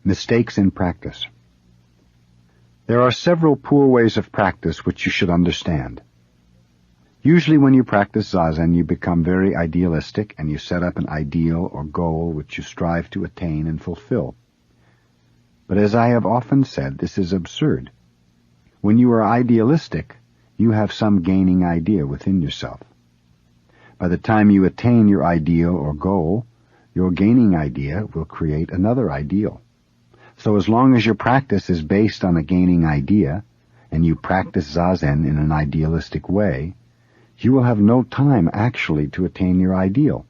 Mistakes in practice. There are several poor ways of practice which you should understand. Usually when you practice Zazen, you become very idealistic and you set up an ideal or goal which you strive to attain and fulfill. But as I have often said, this is absurd. When you are idealistic, you have some gaining idea within yourself. By the time you attain your ideal or goal, your gaining idea will create another ideal. So as long as your practice is based on a gaining idea, and you practice Zazen in an idealistic way, you will have no time actually to attain your ideal.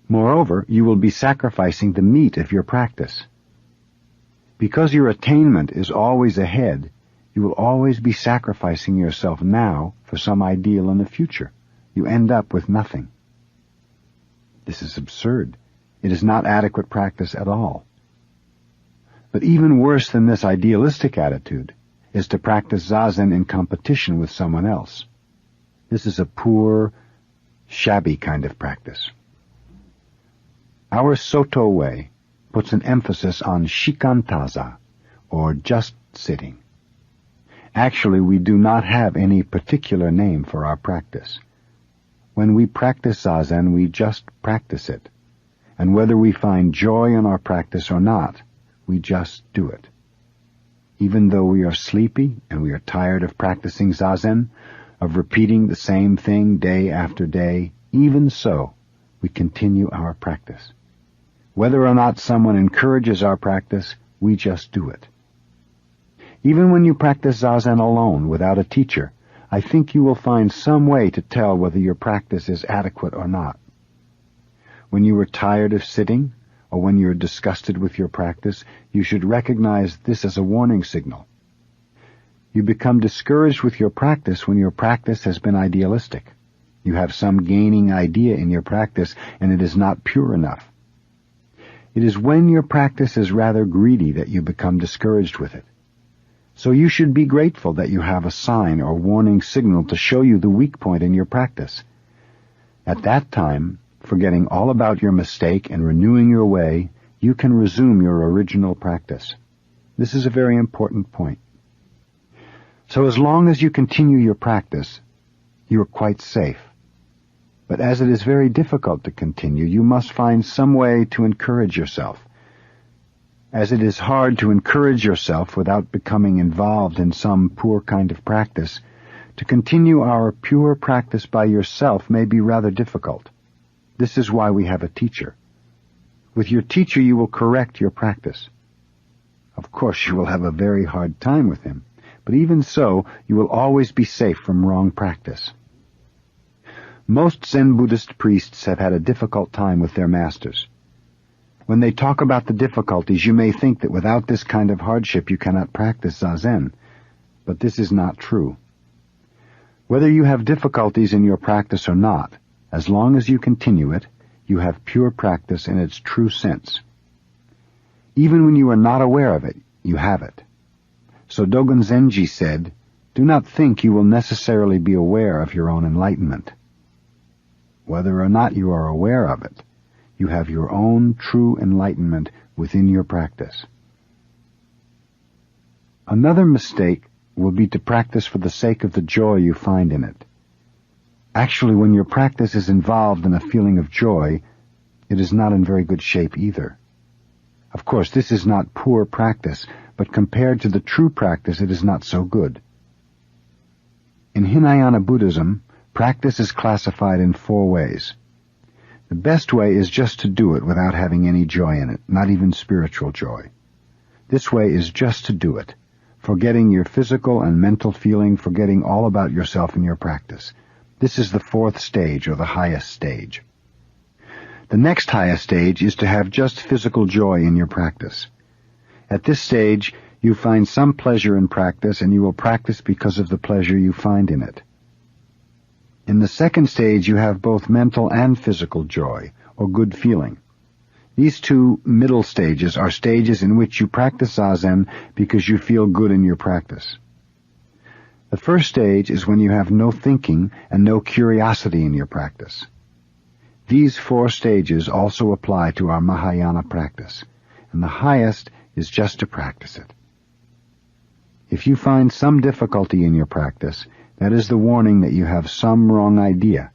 Moreover, you will be sacrificing the meat of your practice. Because your attainment is always ahead, you will always be sacrificing yourself now for some ideal in the future. You end up with nothing. This is absurd. It is not adequate practice at all. But even worse than this idealistic attitude is to practice Zazen in competition with someone else. This is a poor, shabby kind of practice. Our Soto way puts an emphasis on shikantaza, or just sitting. Actually, we do not have any particular name for our practice. When we practice Zazen, we just practice it. And whether we find joy in our practice or not, we just do it. Even though we are sleepy and we are tired of practicing Zazen, of repeating the same thing day after day, even so, we continue our practice. Whether or not someone encourages our practice, we just do it. Even when you practice Zazen alone, without a teacher, I think you will find some way to tell whether your practice is adequate or not. When you are tired of sitting, or when you are disgusted with your practice, you should recognize this as a warning signal. You become discouraged with your practice when your practice has been idealistic. You have some gaining idea in your practice, and it is not pure enough. It is when your practice is rather greedy that you become discouraged with it. So you should be grateful that you have a sign or warning signal to show you the weak point in your practice. At that time, forgetting all about your mistake and renewing your way, you can resume your original practice. This is a very important point. So as long as you continue your practice, you are quite safe. But as it is very difficult to continue, you must find some way to encourage yourself. As it is hard to encourage yourself without becoming involved in some poor kind of practice, to continue our pure practice by yourself may be rather difficult. This is why we have a teacher. With your teacher you will correct your practice. Of course you will have a very hard time with him, but even so you will always be safe from wrong practice. Most Zen Buddhist priests have had a difficult time with their masters. When they talk about the difficulties, you may think that without this kind of hardship you cannot practice Zazen, but this is not true. Whether you have difficulties in your practice or not, as long as you continue it, you have pure practice in its true sense. Even when you are not aware of it, you have it. So Dogen Zenji said, "Do not think you will necessarily be aware of your own enlightenment. Whether or not you are aware of it, you have your own true enlightenment within your practice." Another mistake will be to practice for the sake of the joy you find in it. Actually, when your practice is involved in a feeling of joy, it is not in very good shape either. Of course, this is not poor practice, but compared to the true practice, it is not so good. In Hinayana Buddhism, practice is classified in 4 ways. The best way is just to do it without having any joy in it, not even spiritual joy. This way is just to do it, forgetting your physical and mental feeling, forgetting all about yourself in your practice. This is the 4th stage, or the highest stage. The next highest stage is to have just physical joy in your practice. At this stage, you find some pleasure in practice, and you will practice because of the pleasure you find in it. In the 2nd stage, you have both mental and physical joy, or good feeling. These 2 middle stages are stages in which you practice Zazen because you feel good in your practice. The first stage is when you have no thinking and no curiosity in your practice. These 4 stages also apply to our Mahayana practice, and the highest is just to practice it. If you find some difficulty in your practice, that is the warning that you have some wrong idea,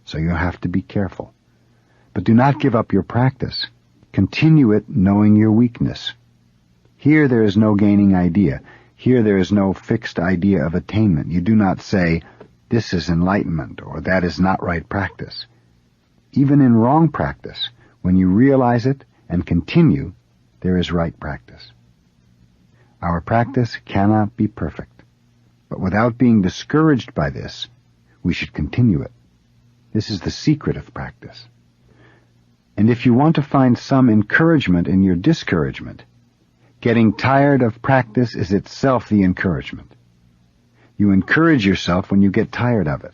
so you have to be careful. But do not give up your practice. Continue it knowing your weakness. Here there is no gaining idea. Here there is no fixed idea of attainment. You do not say, this is enlightenment, or that is not right practice. Even in wrong practice, when you realize it and continue, there is right practice. Our practice cannot be perfect, but without being discouraged by this, we should continue it. This is the secret of practice. And if you want to find some encouragement in your discouragement, getting tired of practice is itself the encouragement. You encourage yourself when you get tired of it.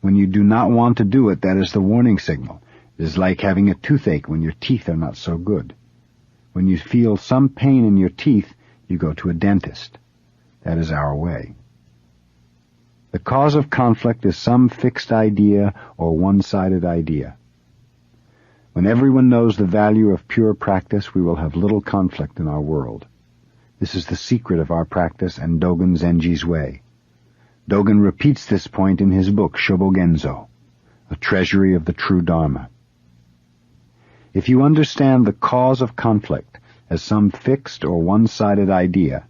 When you do not want to do it, that is the warning signal. It is like having a toothache when your teeth are not so good. When you feel some pain in your teeth, you go to a dentist. That is our way. The cause of conflict is some fixed idea or one-sided idea. When everyone knows the value of pure practice, we will have little conflict in our world. This is the secret of our practice and Dogen Zenji's way. Dogen repeats this point in his book, Shobogenzo, a treasury of the true Dharma. If you understand the cause of conflict as some fixed or one-sided idea,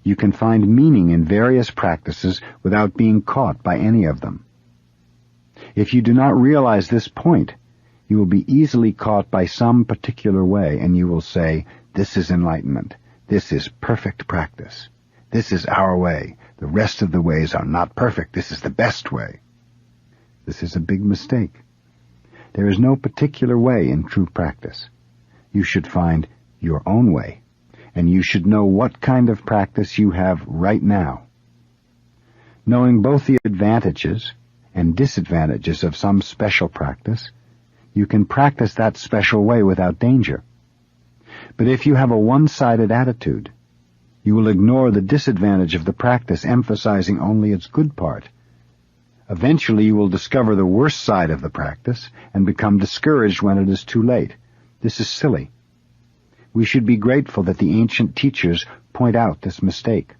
you can find meaning in various practices without being caught by any of them. If you do not realize this point, you will be easily caught by some particular way, and you will say, this is enlightenment. This is perfect practice. This is our way. The rest of the ways are not perfect. This is the best way. This is a big mistake. There is no particular way in true practice. You should find your own way, and you should know what kind of practice you have right now. Knowing both the advantages and disadvantages of some special practice, you can practice that special way without danger. But if you have a one-sided attitude, you will ignore the disadvantage of the practice, emphasizing only its good part. Eventually you will discover the worst side of the practice and become discouraged when it is too late. This is silly. We should be grateful that the ancient teachers point out this mistake.